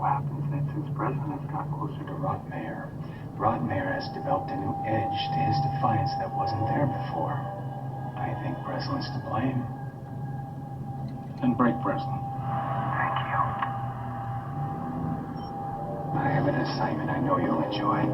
happens that since Breslin has got closer to Rotmare has developed a new edge to his defiance that wasn't there before. I think Breslin's to blame. Then break Breslin. Thank you. I have an assignment I know you'll enjoy.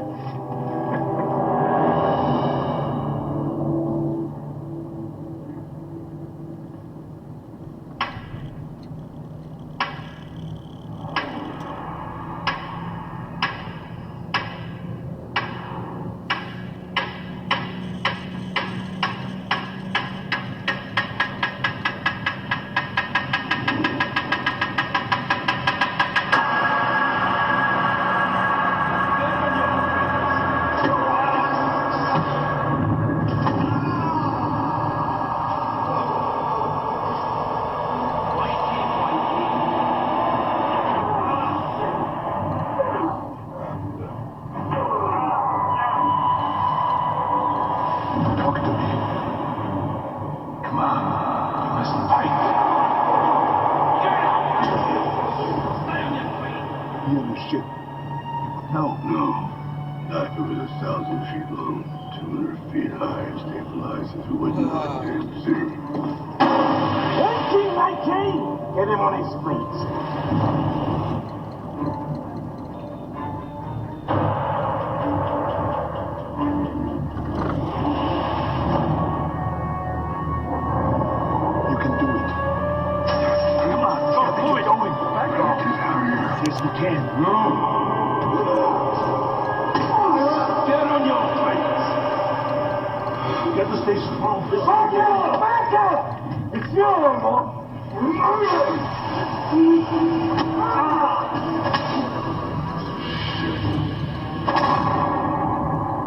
Ship. No. Not if it was 1,000 feet long, 200 feet high, stabilized into what you might consider. 1919! Get him on his feet. You can do it. Come on, go it. Going. Back off. Yes, we can. No. Get on your face. You got to stay strong. Back up! It's your one, boy.